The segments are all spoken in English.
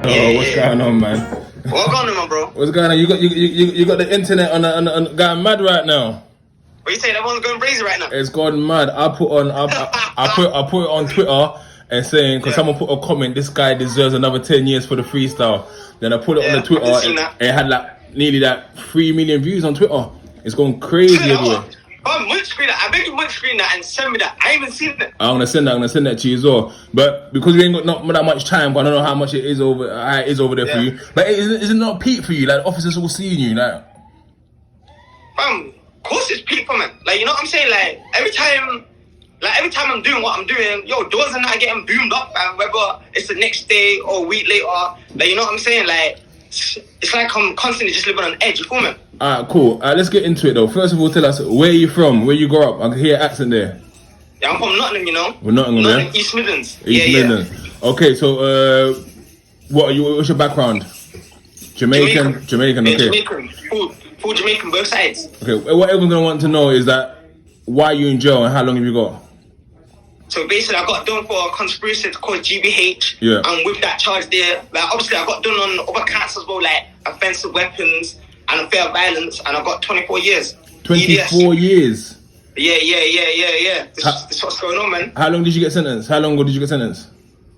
Oh, what's going on, man? What's going on, bro? What's going on? You got the internet on going mad right now. What you saying? Everyone's going crazy right now. It's gone mad. I put it on Twitter and saying because someone put a comment, this guy deserves another 10 years for the freestyle. Then I put it on the Twitter. It had like nearly like 3 million views on Twitter. It's going crazy everywhere. I beg you, screen that and send me that. I ain't even seen it. I'm gonna send that to you as well. But because we ain't got not that much time, but I don't know how much it is over there for you. But is it not peak for you? Like officers all seeing you, like. Of course it's peak for me. Like, you know what I'm saying? Like every time I'm doing what I'm doing, doors are not getting boomed up, and whether it's the next day or a week later, like, you know what I'm saying? Like it's like I'm constantly just living on edge. You feel me? Alright, cool. Let's get into it though. First of all, tell us where you from, where you grew up. I can hear accent there. Yeah, I'm from Nottingham, you know. We're Nottingham, East Midlands. East Midlands. Okay, so what are you? What's your background? Jamaican. Okay. Yeah, Jamaican. Full Jamaican, both sides. Okay. What everyone's gonna want to know is that why you in jail and how long have you got? So basically, I got done for a conspiracy to cause GBH. Yeah. And with that charge there, like obviously, I got done on other counts as well, like offensive weapons and unfair violence, and I got 24 years. 24 years. Yeah. This what's going on, man. How long did you get sentenced? How long ago did you get sentenced?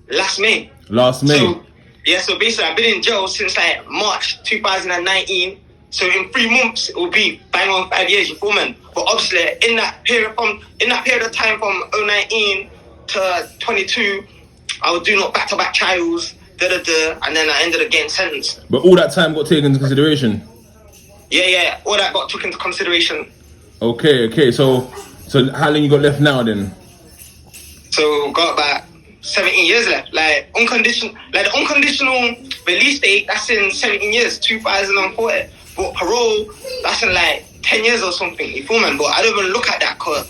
Last May. So basically, I've been in jail since like March 2019. So in 3 months, it will be bang on 5 years, you feel me? But obviously, in that period of time from 2019 to 22, I was doing back-to-back trials, and then I ended up getting sentenced. But all that time got taken into consideration? Yeah, all that got took into consideration. Okay. So how long you got left now then? So got about 17 years left. Like the unconditional release date, that's in 17 years, 2040. But parole, that's in like 10 years or something, you feel me? But I don't even look at that because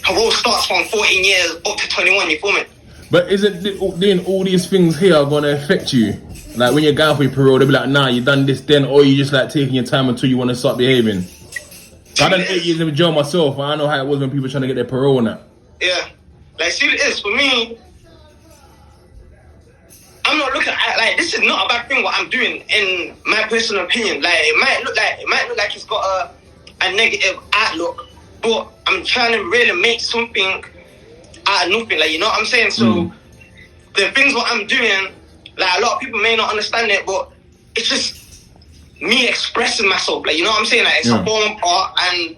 parole starts from 14 years up to 21, you feel me? But isn't doing all these things here going to affect you? Like when you're going for your parole, they'll be like, nah, you done this then, or you just like taking your time until you want to start behaving. I done 8 years in jail myself, and I know how it was when people trying to get their parole and that. Yeah. Like, see what it is, for me, I'm not looking at like this is not a bad thing what I'm doing in my personal opinion. Like it might look like it's got a negative outlook, but I'm trying to really make something out of nothing. Like, you know what I'm saying? So the things what I'm doing, like a lot of people may not understand it, but it's just me expressing myself. Like, you know what I'm saying? Like it's a form part, and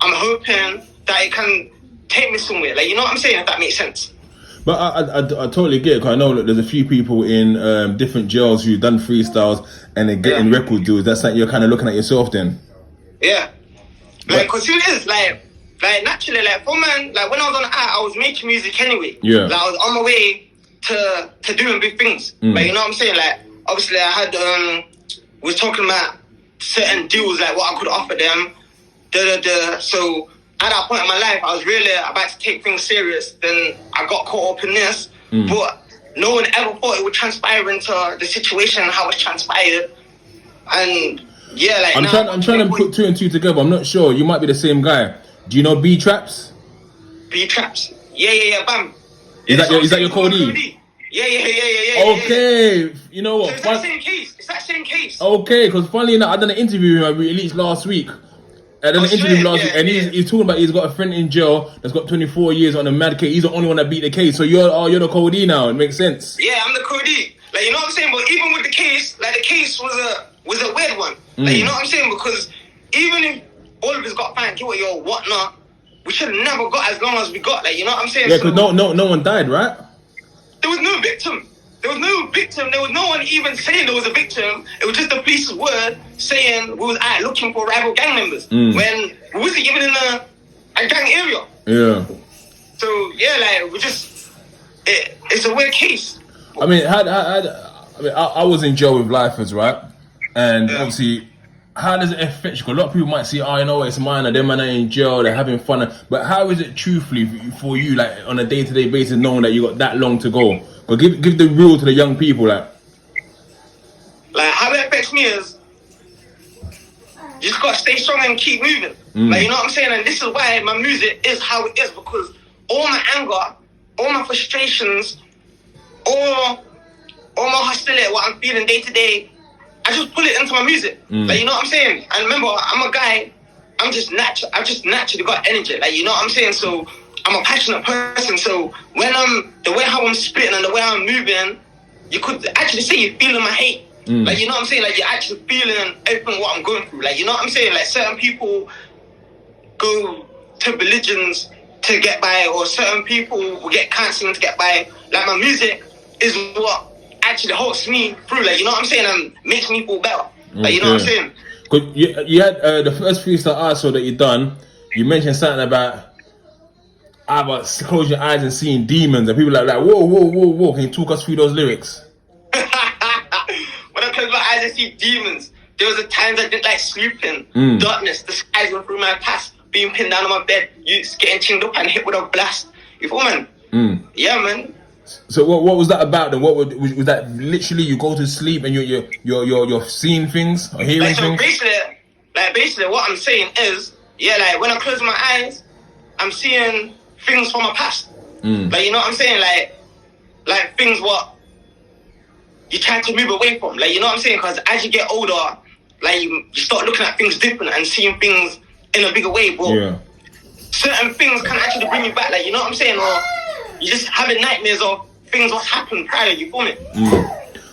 I'm hoping that it can take me somewhere. Like, you know what I'm saying? If that makes sense. But I totally get it, because I know that there's a few people in different jails who've done freestyles and they're getting record deals. That's like you're kind of looking at yourself then. Yeah. Like, because it is, like naturally, like, for man, like when I was on the app, I was making music anyway. Yeah. Like, I was on my way to doing big things. Like, you know what I'm saying? Like, obviously, I had, we was talking about certain deals, like what I could offer them. So, at that point in my life, I was really about to take things serious. Then I got caught up in this. But no one ever thought it would transpire into the situation and how it transpired. And yeah, like I'm trying to put 2 and 2 together. I'm not sure. You might be the same guy. Do you know B Traps? B Traps. Yeah, bam. Is that your code E? Yeah. Okay. You know what? So it's that same case. Okay, because funnily enough, I done an interview with him I released last week. And he's talking about he's got a friend in jail that's got 24 years on a mad case. He's the only one that beat the case. So you're the code E now. It makes sense. Yeah, I'm the code E. Like, you know what I'm saying? But even with the case, like, the case was a weird one. Like, you know what I'm saying? Because even if all of us got found guilty or whatnot, we should have never got as long as we got. Like, you know what I'm saying? Yeah, because no one died, right? There was no victim. There was no one even saying there was a victim. It was just the police's word saying we was out looking for rival gang members when we wasn't even in a gang area. Yeah. So yeah, like it's a weird case. I mean, I was in jail with lifers, right? And obviously, how does it affect you? Because a lot of people might say, "Oh, you know, it's minor. Them man are in jail. They're having fun." But how is it truthfully for you, like on a day-to-day basis, knowing that you got that long to go? But give the real to the young people, like how it affects me is you just gotta stay strong and keep moving. Like, you know what I'm saying? And this is why my music is how it is, because all my anger, all my frustrations, all all my hostility, what I'm feeling day to day, I just pull it into my music. Like, you know what I'm saying? And remember, I'm a guy, I've just naturally got energy. Like, you know what I'm saying? So I'm a passionate person. So when the way how I'm spitting and the way I'm moving, you could actually say you're feeling my hate. Like, you know what I'm saying? Like, you're actually feeling everything what I'm going through. Like, you know what I'm saying? Like, certain people go to religions to get by, or certain people will get counseling to get by. Like, my music is what actually helps me through. Like, you know what I'm saying? And makes me feel better. Like, you know what I'm saying? Cause you had the first freestyle I saw that you done. You mentioned something about close your eyes and seeing demons, and people like whoa. Can you talk us through those lyrics? When I close my eyes and see demons, there was a times I didn't like sleeping. Darkness, the skies went through my past, being pinned down on my bed, you getting chinged up and hit with a blast. You feel, man? Yeah, man. So what was that about then? What was that? Literally, you go to sleep and you're seeing things or hearing things. Basically, what I'm saying is, like when I close my eyes, I'm seeing things from my past. Like, you know what I'm saying? Like things what you try to move away from. Like, you know what I'm saying? Because as you get older, like you start looking at things different and seeing things in a bigger way. But certain things can actually bring you back. Like, you know what I'm saying? Or you just having nightmares of things what's happened prior. You feel me?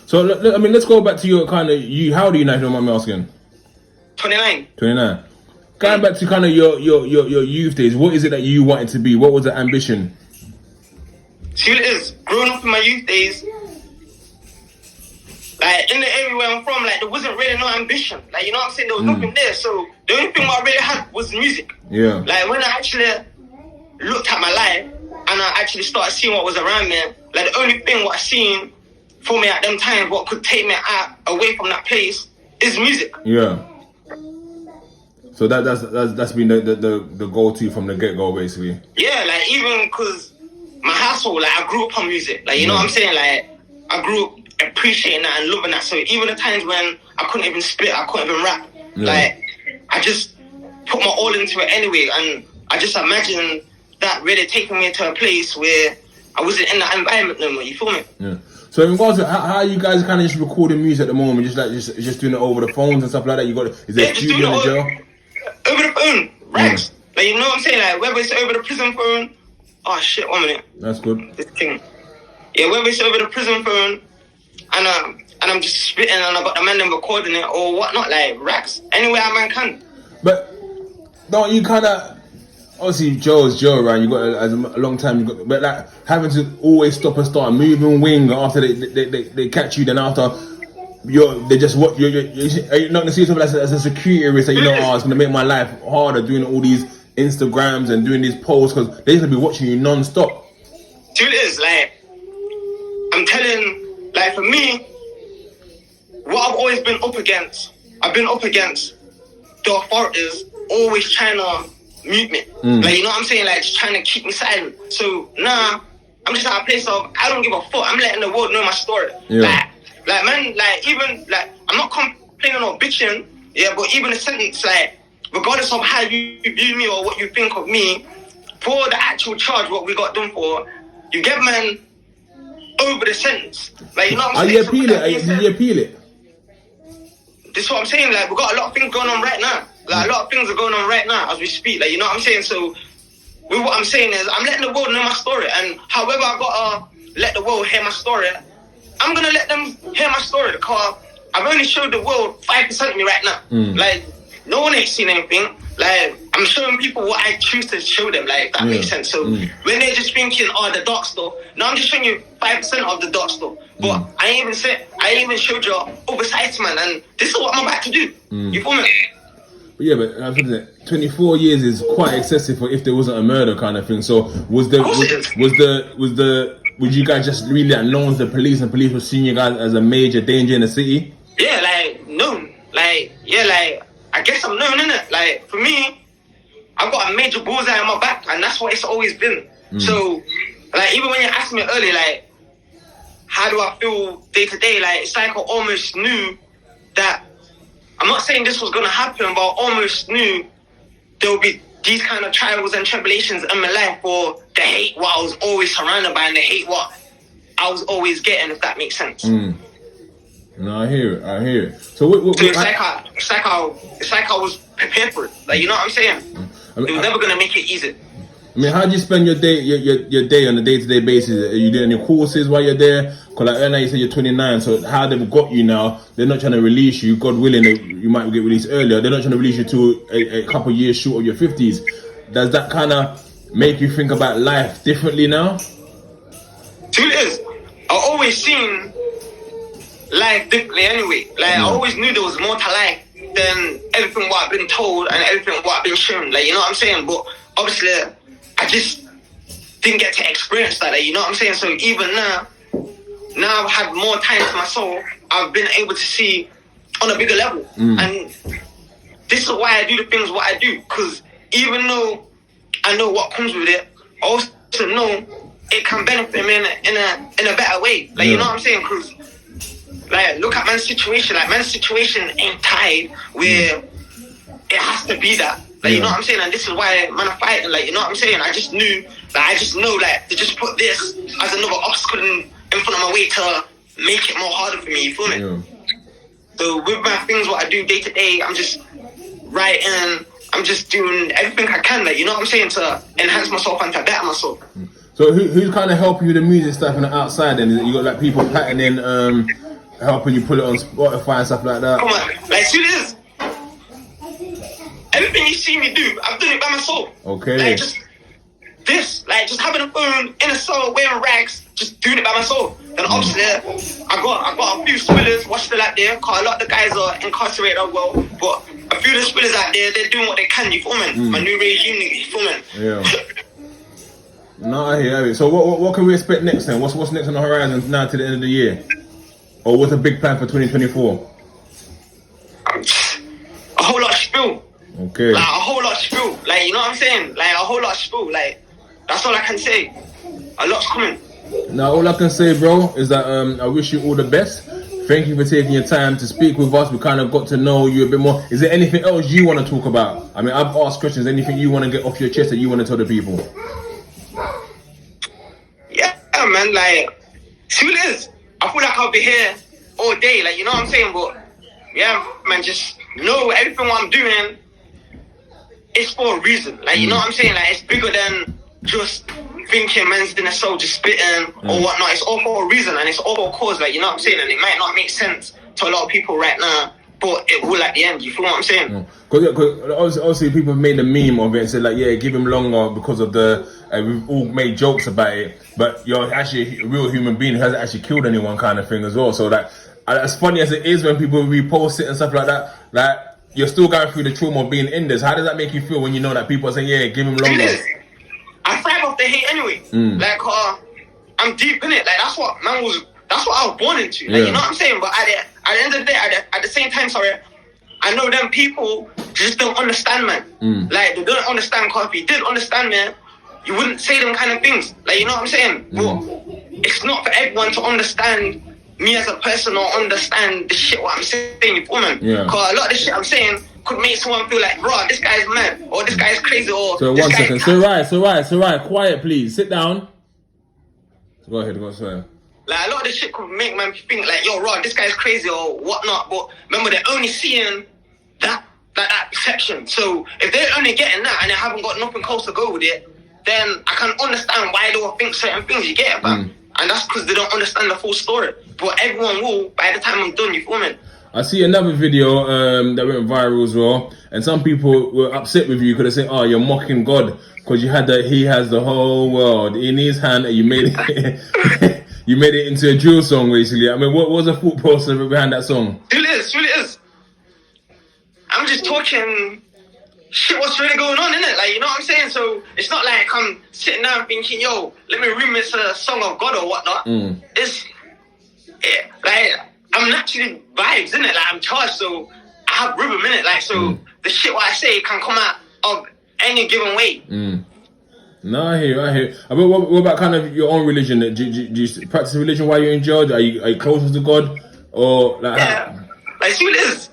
So I mean, let's go back to your kind of How old are you now? If you don't mind me asking. 29. 29. Going back to kind of your youth days, what is it that you wanted to be? What was the ambition? See what it is? Growing up in my youth days, like in the area where I'm from, like there wasn't really no ambition. Like, you know what I'm saying? There was nothing there. So the only thing what I really had was music. Yeah. Like when I actually looked at my life and I actually started seeing what was around me, like the only thing what I seen for me at them times, what could take me away from that place, is music. Yeah. So that's been the go-to from the get-go, basically. Yeah, like even because my household, like I grew up on music. Like, you know what I'm saying? Like I grew up appreciating that and loving that. So even the times when I couldn't even spit, I couldn't even rap, like I just put my all into it anyway. And I just imagine that really taking me to a place where I wasn't in that environment no more. You feel me? Yeah. So in regards to how you guys kind of just recording music at the moment, just doing it over the phones and stuff like that. Is there a studio in the jail? Over the phone, racks. Like, you know what I'm saying? Like whether it's over the prison phone. Oh shit! 1 minute. That's good. This thing. Yeah, whether it's over the prison phone, and I'm just spitting and I got the man them recording it or whatnot, like racks. Anywhere a man can. But don't you kind of? Obviously, Joe is Joe, right? You got a long time. But like having to always stop and start moving wing after they catch you. Then after they just what you're not gonna see yourself as a security risk. That it's gonna make my life harder doing all these Instagrams and doing these posts because they're gonna be watching you non-stop. See what it is, like I'm telling, like for me, what I've always been up against, I've been up against the authorities always trying to mute me. Like, you know what I'm saying? Like, just trying to keep me silent. So, nah, I'm just at a place of, I don't give a fuck. I'm letting the world know my story. Yeah. Like, man, like, even, like, I'm not complaining or bitching, but even a sentence, like, regardless of how you view me or what you think of me, for the actual charge, what we got done for, you get man over the sentence. Like, you know what I'm saying? Did you appeal it? This is what I'm saying. Like, we got a lot of things going on right now. Like, a lot of things are going on right now as we speak. Like, you know what I'm saying? So, with what I'm saying is, I'm letting the world know my story. And however I gotta let the world hear my story, I'm gonna let them hear my story because I've only showed the world 5% of me right now. Like, no one ain't seen anything. Like, I'm showing people what I choose to show them, like, if that makes sense. So, when they're just thinking, the dark stuff, no, I'm just showing you 5% of the dark stuff. But I ain't even showed you other sides, man, and this is what I'm about to do. You feel me? But yeah, but I think that 24 years is quite excessive for if there wasn't a murder kind of thing. So, would you guys just really known the police and police were seeing you guys as a major danger in the city? Yeah, like, known. Like, yeah, like, I guess I'm known, innit? Like, for me, I've got a major bullseye on my back, and that's what it's always been. So, like, even when you asked me earlier, like, how do I feel day to day? Like, it's like I almost knew that, I'm not saying this was going to happen, but I almost knew there would be these kind of trials and tribulations in my life, or the hate what I was always surrounded by, and the hate what I was always getting, if that makes sense. No, I hear it. So what So it's like I was prepared for it. Like, you know what I'm saying? I mean, it was never gonna make it easy. I mean, how do you spend your day, your day on a day-to-day basis? Are you doing any courses while you're there? Because like earlier you said you're 29, so how they've got you now, they're not trying to release you. God willing, you might get released earlier. They're not trying to release you to a couple years short of your 50s. Does that kind of make you think about life differently now? See what it is? I always seen life differently anyway. Like, I always knew there was more to life than everything what I've been told and everything what I've been shown. Like, you know what I'm saying? But obviously, I just didn't get to experience that. Like, you know what I'm saying? So even now I've had more time to myself. I've been able to see on a bigger level. And this is why I do the things what I do. Because even though I know what comes with it, I also know it can benefit me in a better way. Like, you know what I'm saying? Because, like, look at man's situation. Like, man's situation ain't tied where it has to be that. Like, you know what I'm saying? And this is why man are fighting. Like, you know what I'm saying? I just know, like, to just put this as another obstacle in front of my way to make it more harder for me. You feel me? Yeah. So with my things, what I do day to day, I'm just writing. I'm just doing everything I can. Like, you know what I'm saying? To enhance myself and to better myself. So who's kind of helping you with the music stuff on the outside? Then you got like people patterning, helping you put it on Spotify and stuff like that. Come on, like, see this. Everything you see me do, I've done it by myself. Okay. Like, just having a phone in a cell, wearing rags, just doing it by myself. Then obviously, I got a few spillers what's still out there. Cause a lot of the guys are incarcerated as well, but a few of the spillers out there, they're doing what they can. You feel me? My new regime, you feel me? Yeah. No, I hear it. So what can we expect next then? What's next on the horizon now to the end of the year? Or what's a big plan for 2024? A whole lot of spill. Okay. Like, a whole lot of spill. Like, you know what I'm saying? Like, a whole lot of spill. Like, that's all I can say. A lot's coming. Now, all I can say, bro, is that I wish you all the best. Thank you for taking your time to speak with us. We kind of got to know you a bit more. Is there anything else you want to talk about? I mean, I've asked questions. Anything you want to get off your chest that you want to tell the people? Yeah, man. Like, see what it is? I feel like I'll be here all day. Like, you know what I'm saying? But, yeah, man, just know everything what I'm doing is for a reason. Like, you know what I'm saying? Like, it's bigger than just thinking man's in a soul just spitting or whatnot. It's all for a reason and it's all for a cause. Like, you know what I'm saying? And it might not make sense to a lot of people right now, but it will at the end. You feel what I'm saying? Because obviously people have made a meme of it and said like, yeah, give him longer because of the we've all made jokes about it, but you're actually a real human being who hasn't actually killed anyone kind of thing as well. So that as funny as it is when people repost it and stuff like that, like, you're still going through the trauma of being in this. How does that make you feel when you know that people are saying, yeah, give him longer? I thrive off the hate anyway. Like, I'm deep in it. Like, that's what I was born into. Like, you know what I'm saying? But at the end of the day, at the same time, sorry, I know them people just don't understand, man. Like, they don't understand, because if you did understand, man, you wouldn't say them kind of things. Like, you know what I'm saying? But it's not for everyone to understand me as a person or understand the shit what I'm saying, you feel me? Because a lot of the shit I'm saying could make someone feel like, bro, this guy's mad, or this guy's crazy, or so this 1 guy's... second. So right. Quiet, please. Sit down. Go ahead. Like, a lot of the shit could make man think like, yo, Rod, this guy's crazy or whatnot. But remember, they're only seeing that perception. So if they're only getting that and they haven't got nothing close to go with it, then I can understand why they will think certain things. You get it, man? And that's because they don't understand the full story. But everyone will by the time I'm done. You feel me? I see another video that went viral as well, and some people were upset with you because they say, "Oh, you're mocking God because you had that. He has the whole world in his hand, and you made it. You made it into a drill song, basically." I mean, what was the thought process behind that song? It is. I'm just talking shit. What's really going on, innit? Like, you know what I'm saying? So it's not like I'm sitting down thinking, "Yo, let me remix a song of God or whatnot." Like, I'm naturally vibes, innit? Like, I'm charged, so I have rhythm, innit? Like, so the shit what I say can come out of any given way. No, I hear. I mean, what about kind of your own religion? Do you practice religion while you're in jail? Are you closer to God? Or like, like, see what it is?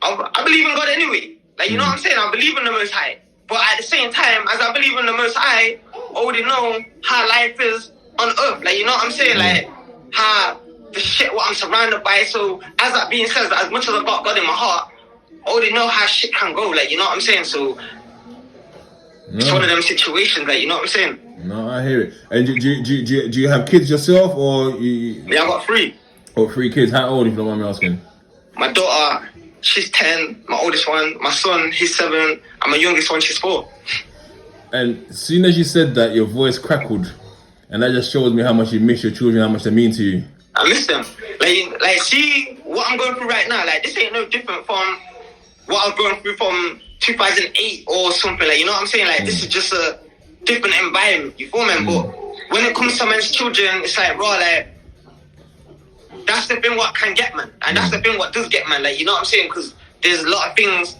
I believe in God anyway. Like, you know what I'm saying? I believe in the Most High. But at the same time, as I believe in the Most High, I already know how life is on earth. Like, you know what I'm saying? Like, how the shit what I'm surrounded by. So, as that being said, as much as I got God in my heart, I already know how shit can go. Like, you know what I'm saying? So, it's one of them situations. Like, you know what I'm saying? No, I hear it. And do you have kids yourself, or you? Yeah, I got 3. Oh, 3 kids. How old, if you don't mind me asking? My daughter, she's 10. My oldest one. My son, he's 7. And my youngest one, she's 4. And as soon as you said that, your voice crackled. And that just shows me how much you miss your children, how much they mean to you. I miss them. Like, see what I'm going through right now. Like, this ain't no different from what I was going through from 2008 or something. Like, you know what I'm saying? Like, this is just a different environment. You feel me? But when it comes to men's children, it's like, bro, like, that's the thing what can get, man. And that's the thing what does get, man. Like, you know what I'm saying? Because there's a lot of things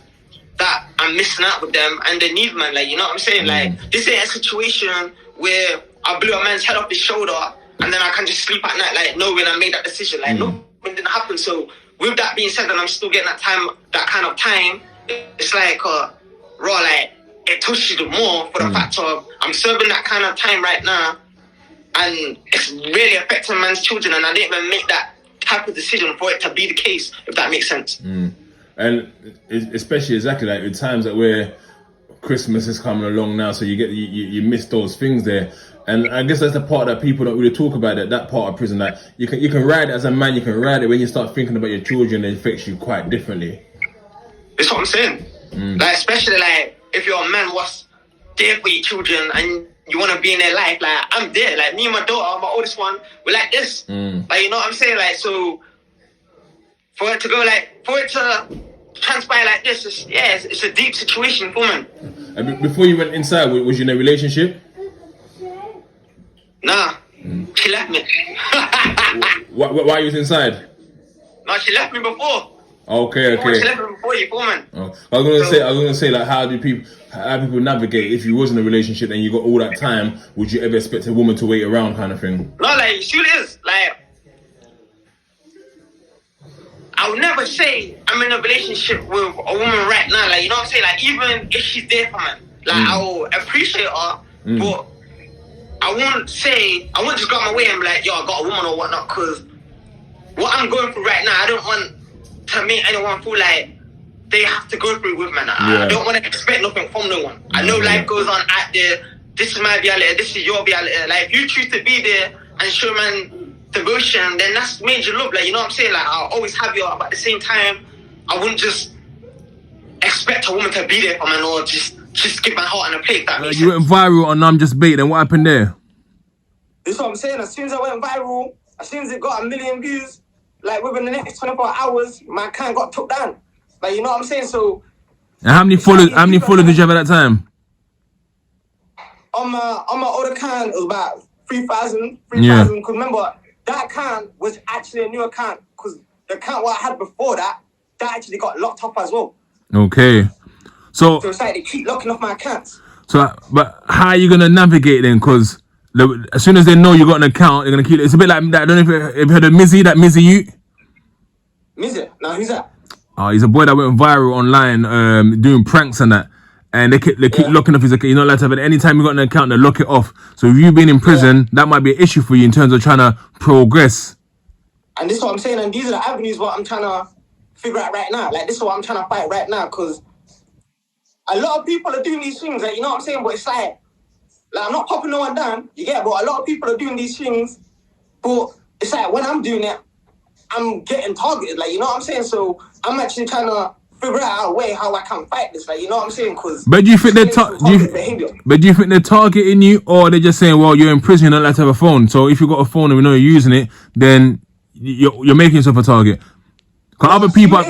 that I'm missing out with them and they need, man. Like, you know what I'm saying? Like, this ain't a situation where I blew a man's head off his shoulder and then I can just sleep at night, like, knowing I made that decision. Like, no, it didn't happen. So, with that being said, and I'm still getting that kind of time, it's like, raw, like, it touches you more for the fact of I'm serving that kind of time right now, and it's really affecting man's children, and I didn't even make that type of decision for it to be the case, if that makes sense. And especially exactly like the times that where Christmas is coming along now, so you miss those things there. And I guess that's the part that people don't really talk about, that part of prison. That you can ride it as a man, you can ride it. When you start thinking about your children, it affects you quite differently. That's what I'm saying. Like, especially like if you're a man what's there for your children and you want to be in their life, like I'm there. Like me and my daughter, my oldest one, we're like this. Like, you know what I'm saying? Like, so for it to transpire like this, it's a deep situation for me. And before you went inside, was you in a relationship? Nah, she left me. Why you was inside? No, she left me before. Okay. She left me before, you feel me? Oh. I was gonna say like how people navigate if you was in a relationship and you got all that time? Would you ever expect a woman to wait around, kind of thing? No, like she is like. I would never say I'm in a relationship with a woman right now. Like, you know what I'm saying? Like, even if she's there for me, like I will appreciate her, but I won't just go out my way and be like, yo, I got a woman or whatnot, because what I'm going through right now, I don't want to make anyone feel like they have to go through it with me. I don't want to expect nothing from no one. I know life goes on out there. This is my reality. This is your reality. Like, if you choose to be there and show man devotion, then that's major love. Like, you know what I'm saying? Like, I'll always have you, but at the same time, I wouldn't just expect a woman to be there for me or just give my heart on a plate. You went viral on I'm Just Bait, then what happened there? This is what I'm saying. As soon as I went viral, as soon as it got 1 million views, like within the next 24 hours, my account got took down. Like, you know what I'm saying? So, and how many followers did you have at that time? On my old account, it was about 3,000. Because remember, that account was actually a new account, because the account what I had before that actually got locked up as well. Okay. So it's like they keep locking off my accounts. So, but how are you gonna navigate then? Because as soon as they know you got an account, they're gonna keep it. It's a bit like that. I don't know if you heard of Mizzy, that Mizzy Ute. Mizzy? No, who's that? Oh, he's a boy that went viral online, doing pranks and that. And they keep locking off his account. You're not allowed to have it. Anytime you got an account, they lock it off. So if you've been in prison, that might be an issue for you in terms of trying to progress. And this is what I'm saying. And these are the avenues what I'm trying to figure out right now. Like, this is what I'm trying to fight right now. Because a lot of people are doing these things. Like, you know what I'm saying? But it's like I'm not popping no one down. You get it? But a lot of people are doing these things. But it's like when I'm doing it, I'm getting targeted. Like, you know what I'm saying? So I'm actually trying to figure out a way how I can fight this, like, you know what I'm saying? But do you think they're targeting you, or they're just saying, well, you're in prison, you're not allowed to have a phone, so if you got a phone and we know you're using it, then you're making yourself a target? Because other people, I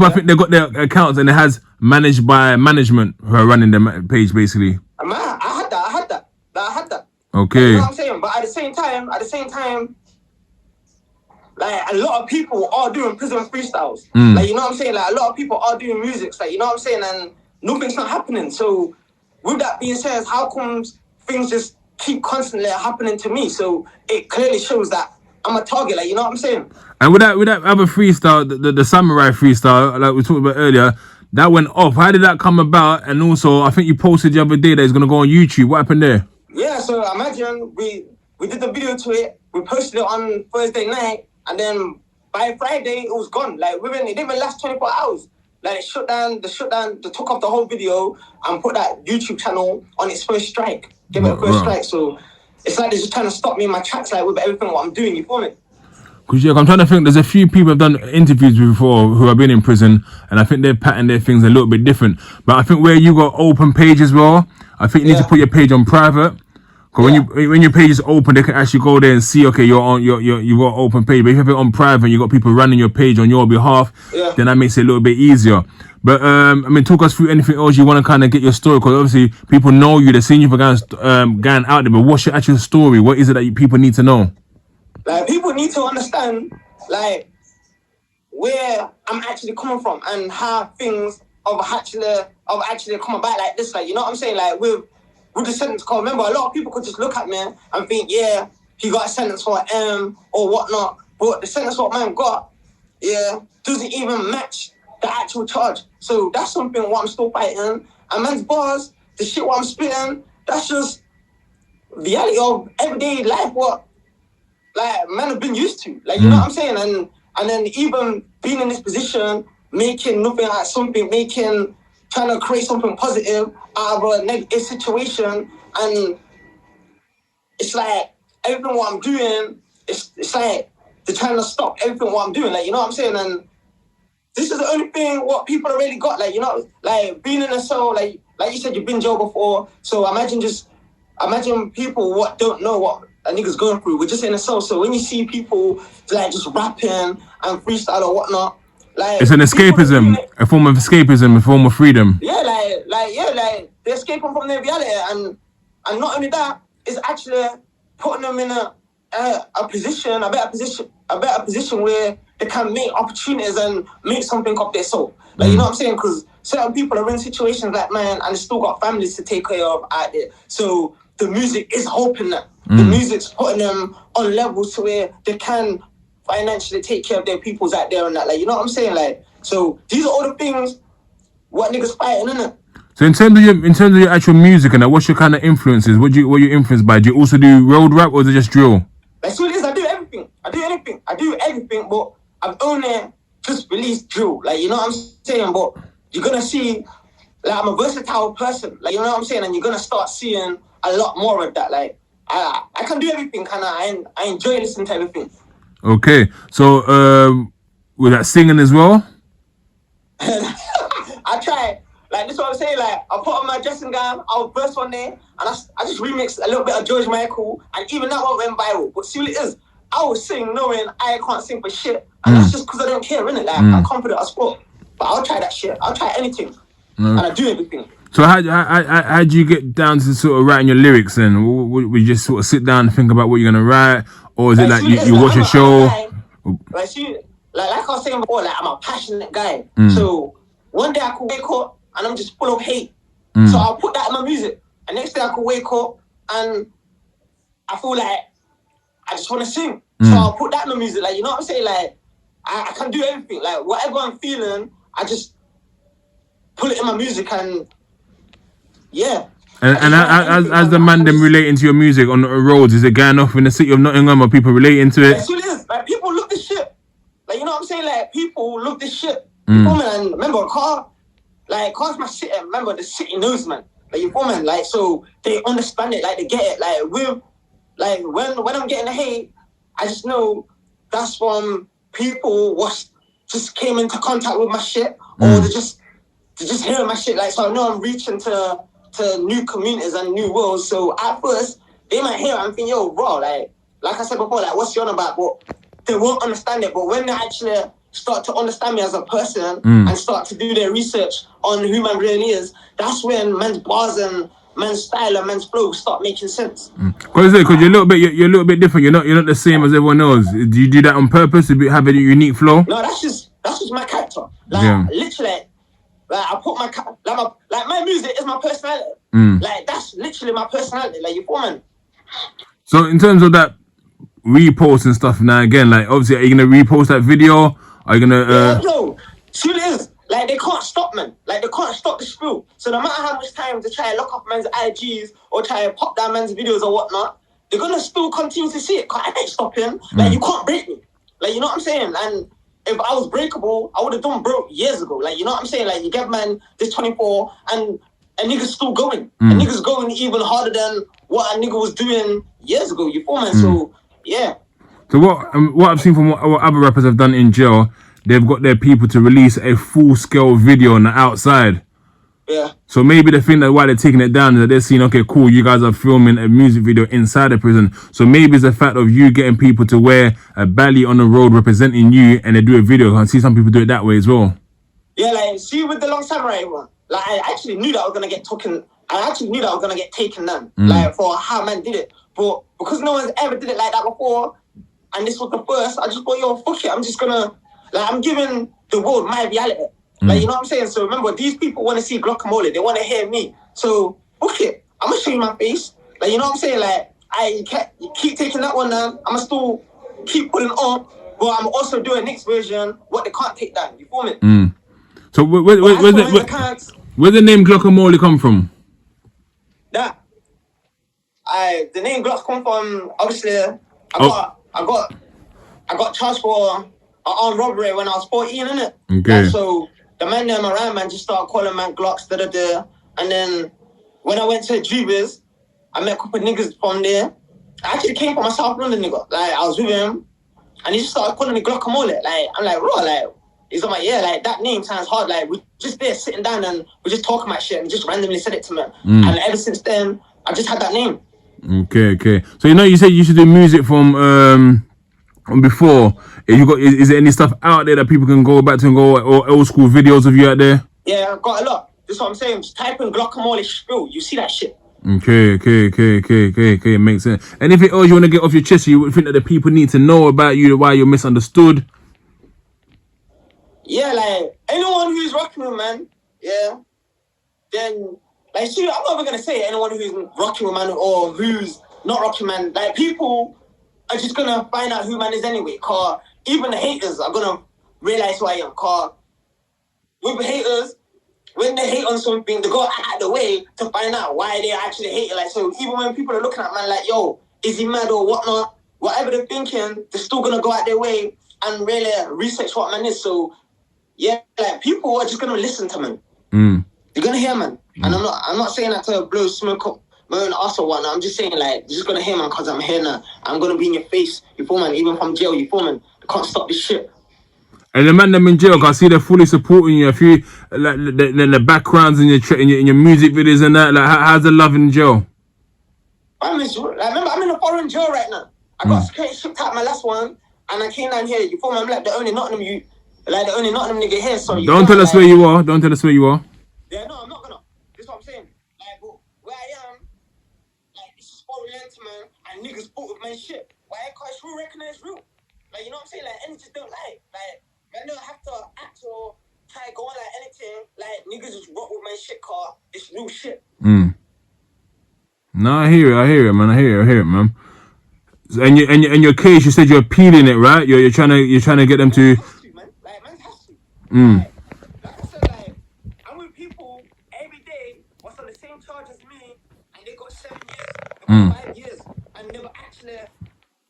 think they got their accounts and it has managed by management who are running their page, basically. I had that. Okay. You know what I'm saying? But at the same time, like, a lot of people are doing prison freestyles. Like, you know what I'm saying? Like, a lot of people are doing music. Like, you know what I'm saying? And nothing's not happening. So, with that being said, how comes things just keep constantly happening to me? So, it clearly shows that I'm a target. Like, you know what I'm saying? And with that other freestyle, the samurai freestyle, like we talked about earlier, that went off. How did that come about? And also, I think you posted the other day that it's going to go on YouTube. What happened there? Yeah, so imagine we we did the video to it. We posted it on Thursday night, and then by Friday it was gone. Like it didn't even last 24 hours. Like it shut down. They took off the whole video and put that YouTube channel on its first strike. Give it a first strike. So it's like they're just trying to stop me in my tracks, like with everything what I'm doing. You feel me? Because I'm trying to think. There's a few people I've done interviews with before who have been in prison, and I think they're patterning their things a little bit different. But I think where you got open page as well, I think you need to put your page on private. Because when your page is open, they can actually go there and see, okay, you got open page. But if you have it on private, you got people running your page on your behalf, then that makes it a little bit easier. But I mean, talk us through anything else you want to kind of get your story, because obviously people know you, they're seeing you for going out there. But what's your actual story? What is it that people need to know? Like people need to understand, like where I'm actually coming from and how things have actually come about like this. Like, you know what I'm saying? Like with the sentence call. Remember, a lot of people could just look at me and think, yeah, he got a sentence for M or whatnot. But the sentence what man got, doesn't even match the actual charge. So that's something what I'm still fighting. And man's bars, the shit what I'm spitting, that's just reality of everyday life. What like man have been used to. Like, you know what I'm saying? And then even being in this position, making nothing like something, trying to create something positive out of a negative situation, and it's like everything what I'm doing, it's like they're trying to stop everything what I'm doing, like, you know what I'm saying? And this is the only thing what people have really got, like, you know, like being in a cell, like you said, you've been in jail before, so imagine people what don't know what a nigga's going through. We're just in a cell, so when you see people like just rapping and freestyle or whatnot, like it's an escapism, a form of escapism, a form of freedom. Yeah, like they're escaping from their reality, and not only that, it's actually putting them in a better position where they can make opportunities and make something of their soul. Like, you know what I'm saying? Because certain people are in situations like mine, and they still got families to take care of out there. So the music is helping them. The music's putting them on levels to where they can financially take care of their peoples out there and that, like, you know what I'm saying? Like, so these are all the things what niggas fighting, innit? So in terms of your actual music and that, what's your kind of influences? What you influenced by? Do you also do road rap or is it just drill? Like, so it is, I do everything. I do everything, but I've only just released drill. Like, you know what I'm saying? But you're gonna see, like, I'm a versatile person. Like, you know what I'm saying? And you're gonna start seeing a lot more of that. Like, I can do everything, I enjoy listening to everything. Okay, so with that singing as well? I try. Like, this is what I'm saying. Like, I put on my dressing gown, I'll verse one day, and I just remixed a little bit of George Michael, and even that one went viral. But see what it is, I will sing knowing I can't sing for shit, and that's just because I don't care, innit? Like, I'm confident as fuck. But I'll try that shit. I'll try anything, and I do everything. So how do you get down to sort of writing your lyrics then? Would you just sort of sit down and think about what you're going to write? Or is it like you watch a show? Like I was saying before, like, I'm a passionate guy. So one day I could wake up and I'm just full of hate. So I'll put that in my music. And next day I could wake up and I feel like I just want to sing. So I'll put that in my music. Like, you know what I'm saying? Like, I can do everything. Like, whatever I'm feeling, I just put it in my music and yeah. And as the man them relating to your music on the roads, is it going off in the city of Nottingham? Are people relating to it? Yes, it is. Like, people look this shit. Like, you know what I'm saying? Like, people look this shit. You feel me? And remember, car's my city. Remember, the city knows, man. Like, you feel me? Like, so they understand it. Like, they get it. Like, when I'm getting the hate, I just know that's from people what just came into contact with my shit, or they're just hearing my shit. Like, so I know I'm reaching to new communities and new worlds. So at first, they might hear it and think, yo, bro, like I said before, like, what's you on about? But they won't understand it. But when they actually start to understand me as a person and start to do their research on who man really is, that's when man's bars and man's style and man's flow start making sense. Because you're a little bit different. You're not the same as everyone else. Do you do that on purpose to have a unique flow? No, that's just my character. Like, literally. Like, I put my music is my personality. Like, that's literally my personality. Like, you feel me? So in terms of that repost and stuff now again, like, obviously, are you gonna repost that video? Are you gonna Yeah, no. Truly is. Like, they can't stop, man. Like, they can't stop the spill. So no matter how much time to try and lock up man's IGs or try and pop down man's videos or whatnot, they're gonna still continue to see it. Cause I ain't stopping. Like you can't break me. Like you know what I'm saying? And if I was breakable, I would have done broke years ago. Like you know what I'm saying? Like you get man this 24 and niggas still going. And niggas going even harder than what a nigga was doing years ago. You feel man? So yeah. So what I've seen from what other rappers have done in jail, they've got their people to release a full-scale video on the outside. Yeah. So maybe the thing that why they're taking it down is that they're seeing, okay, cool, you guys are filming a music video inside the prison. So maybe it's the fact of you getting people to wear a belly on the road representing you and they do a video. I see some people do it that way as well. Yeah, like, see with the Long Samurai one, like, I actually knew that I was going to get taken. I actually knew that I was going to get taken down, like, for how man did it. But because no one's ever did it like that before, and this was the first, I just thought, yo, fuck it. I'm just going to, like, I'm giving the world my reality. Like, you know what I'm saying? So remember, these people want to see Glockamoley. They want to hear me. So, fuck it. I'm going to show you my face. Like, you know what I'm saying? Like, you keep taking that one down. I'm going to still keep putting on. But I'm also doing next version, what they can't take down. You feel me? So where's the name Glockamoley come from? That. The name Glock come from, obviously, I got charged for an armed robbery when I was 14, innit? Okay. Like, so the man there, around, man, just started calling man Glocks, da-da-da. And then when I went to Jubies, I met a couple of niggas from there. I actually came from a South London nigga. Like, I was with him, and he just started calling me Glockamoley. Like, I'm like, bro, like, he's like, yeah, like, that name sounds hard. Like, we're just there sitting down and we're just talking about shit and just randomly said it to me. And ever since then, I just had that name. Okay. So, you know, you said you should do music from before. Is there any stuff out there that people can go back to and go, or old school videos of you out there? Yeah, I've got a lot. That's what I'm saying. Just type in Glockamoley spill. You see that shit. Okay. It makes sense. Anything else you want to get off your chest, you would think that the people need to know about you, why you're misunderstood? Yeah, like, anyone who's rocking with man, yeah, then, like, see, I'm not even going to say anyone who's rocking with man or who's not rocking man. Like, people are just going to find out who man is anyway, because even the haters are going to realize who I am, because with the haters, when they hate on something, they go out of the way to find out why they actually hate it. Like, so even when people are looking at man like, yo, is he mad or whatnot, whatever they're thinking, they're still going to go out their way and really research what man is. So, yeah, like, people are just going to listen to man. You're going to hear man. And I'm not saying that to blow smoke up my own ass or whatnot. I'm just saying, like, you're just going to hear man because I'm here now. I'm going to be in your face, you feel man, even from jail, you feel man. You can't stop this shit. And the man them in jail, I see they're fully supporting you. If you like the backgrounds in your music videos and that, like how's the love in jail? Remember, I'm in a foreign jail right now. I got shipped out my last one, and I came down here. You feel me? I'm like the only Nottingham nigga here. So don't tell us where you are. Don't tell us where you are. Yeah, no, I'm not gonna. That's what I'm saying. Like, but where I am, like, this is foreign land, man, and niggas fought with my shit. Why? Cause it's real, recognize real. Like, you know what I'm saying? Like, and just don't lie. Like, man don't have to act or try to go on like anything. Like, niggas just rock with my shit, car. It's real shit. No, I hear it, man. I hear it, man. And your case, you said you're appealing it, right? You're trying to get them to. Man, has to. Like I said, like, I'm with people every day what's on the same charge as me, and they got 7 years, 5 years, and never actually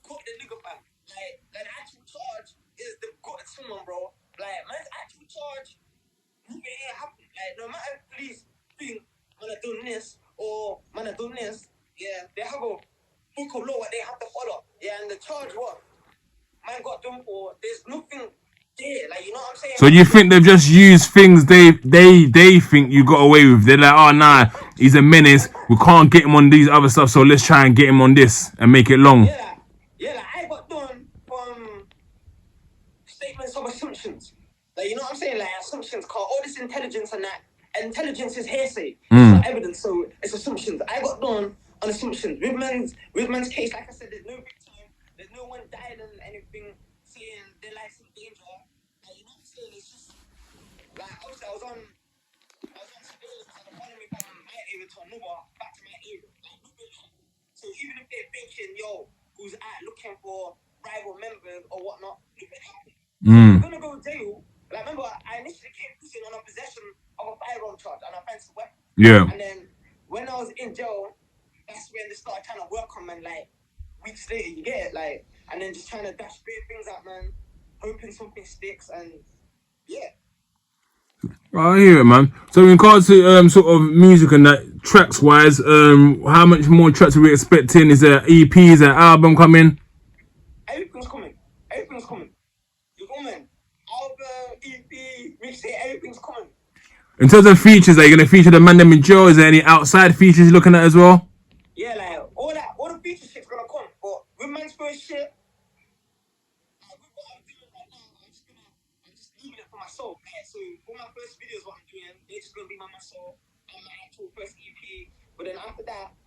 caught the nigga back. Like, the actual charge is they've got someone, bro. Like, man's actual charge, nothing ain't happened. Like, no matter if police think man are doing this or man are doing this, yeah, they have a book of law what they have to follow. Yeah, and the charge what man got done for, there's nothing there. Like, you know what I'm saying? So you think they've just used things they think you got away with? They're like, oh nah, he's a menace. We can't get him on these other stuff, so let's try and get him on this and make it long. Yeah, like I got done from statements of assumptions. Like, you know what I'm saying? Like, assumptions, cause all this intelligence and that. Intelligence is hearsay. It's not evidence, so it's assumptions. I got done on assumptions. With man's case, like I said, there's no victim, there's no one died and anything saying their life's in danger. Like, you know what I'm saying? It's just like, obviously I was on surveillance and they're following me from my area to another, back to my area. Like, nothing happened. So even if they're thinking, yo, who's out looking for rival members or whatnot, nothing happened. I'm gonna go to jail. Like, remember, I initially came prison on a possession of a firearm charge and offensive weapon. Yeah. And then when I was in jail, that's when they started trying to work on man. Like, weeks later you get it, like, and then just trying to dash great things out, man, hoping something sticks, and yeah. I hear it, man. So in regards to sort of music and that, tracks wise, how much more tracks are we expecting? Is there EP? Is there album coming? Everything's coming. Everything's coming. You know, man. Album, EP, mixtape, everything's coming. In terms of features, are you gonna feature the man them in Joe? Is there any outside features you're looking at as well? Yeah, like all the feature shit's gonna come. But with man's first shit, with what I'm doing right now, I'm just leaving it for myself. Right? So for my first videos, what I'm doing, they're just gonna be by myself and my actual first EP. But then after that,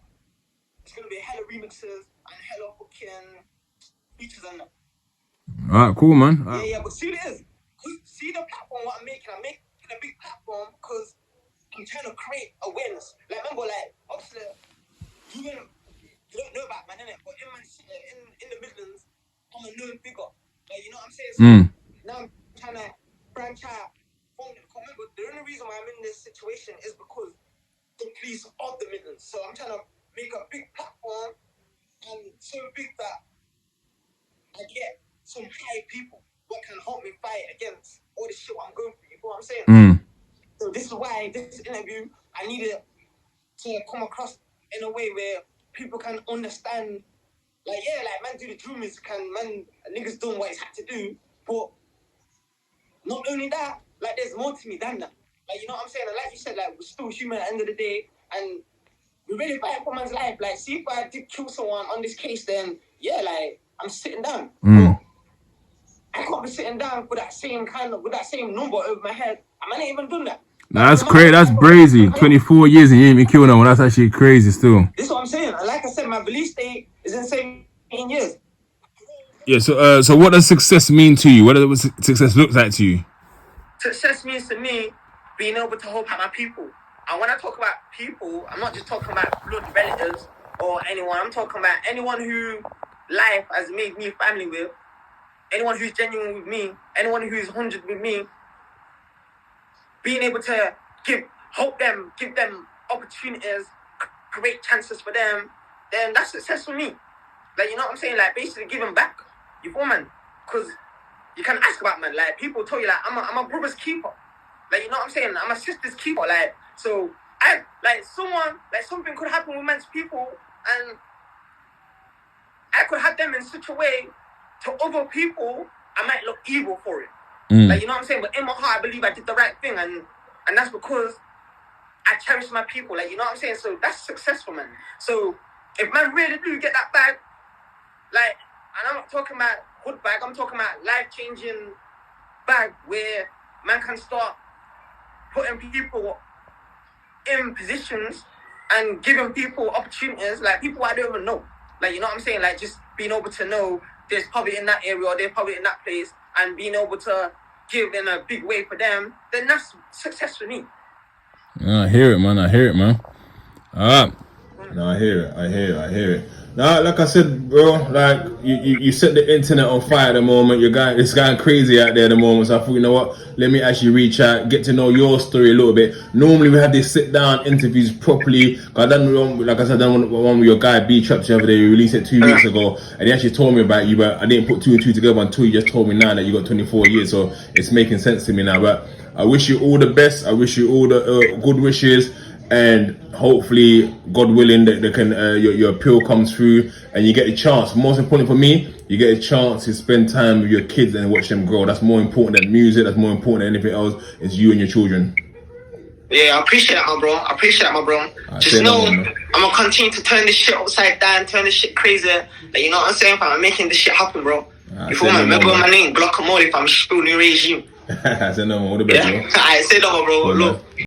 it's gonna be a hella remixes and hella fucking features and that. Alright, cool, man. Yeah, but see what it is. See the platform what I'm making a big platform because I'm trying to create awareness. Like, remember, like, obviously, you don't know about man, innit? But in my city, in the Midlands, I'm a known figure. Like, you know what I'm saying? So now I'm trying to branch out from the remember, the only reason why I'm in this situation is because the police of the Midlands. So I'm trying to make a big platform and so big that I get some high people what can help me fight against all this shit what I'm going through. You know what I'm saying? So this is why this interview, I needed to come across in a way where people can understand, like, yeah, like, man do the drill music and man, niggas doing what he's had to do, but not only that, like, there's more to me than that. Like, you know what I'm saying? And like you said, like, we're still human at the end of the day, and we're really fighting for man's life. Like, see, if I did kill someone on this case, then, yeah, like, I'm sitting down. But I can't be sitting down with that same number over my head. I might not even done that. Nah, that's crazy. That's crazy. 24 years and you ain't even killed no one. That's actually crazy still. This is what I'm saying. And like I said, my release date is in 17 years. Yeah, so what does success mean to you? What does success look like to you? Success means to me being able to help out my people. And when I talk about people, I'm not just talking about blood relatives or anyone. I'm talking about anyone who life has made me family with. Anyone who's genuine with me, anyone who's 100 with me, being able to give them opportunities, create chances for them, then that's success for me. Like, you know what I'm saying? Like, basically giving back. You feel, man? Because you can ask about, man. Like, people tell you, like, I'm a brother's keeper. Like, you know what I'm saying? I'm a sister's keeper. Like, so something could happen with man's people, and I could have them in such a way to other people, I might look evil for it. Like, you know what I'm saying? But in my heart, I believe I did the right thing, and that's because I cherish my people. Like, you know what I'm saying? So that's successful, man. So if man really do get that bag, like, and I'm not talking about hood bag, I'm talking about life-changing bag where man can start putting people in positions and giving people opportunities, like people I don't even know. Like, you know what I'm saying? Like, just being able to know there's poverty in that area or there's poverty in that place, and being able to give in a big way for them, then that's success for me. I hear it, man. Alright. No, I hear it. Now, like I said, bro, like you set the internet on fire at the moment. It's going crazy out there at the moment. So I thought, you know what? Let me actually reach out, get to know your story a little bit. Normally we have these sit down interviews properly. I done one with your guy B Traps the other day. You released it 2 weeks ago, and he actually told me about you, but I didn't put two and two together until you just told me now that you got 24 years. So it's making sense to me now. But I wish you all the best. I wish you all the good wishes. And hopefully, God willing, that they can your appeal comes through and you get a chance. Most important for me, you get a chance to spend time with your kids and watch them grow. That's more important than music. That's more important than anything else. It's you and your children. Yeah, I appreciate that, my bro. Just know, I'm gonna continue to turn this shit upside down, turn this shit crazy. Like, you know what I'm saying? I'm making this shit happen, bro. You feel me? Remember my name, Glockamoley. I'm still new regime. I said no more. All the best, bro. I said no more, bro. Look.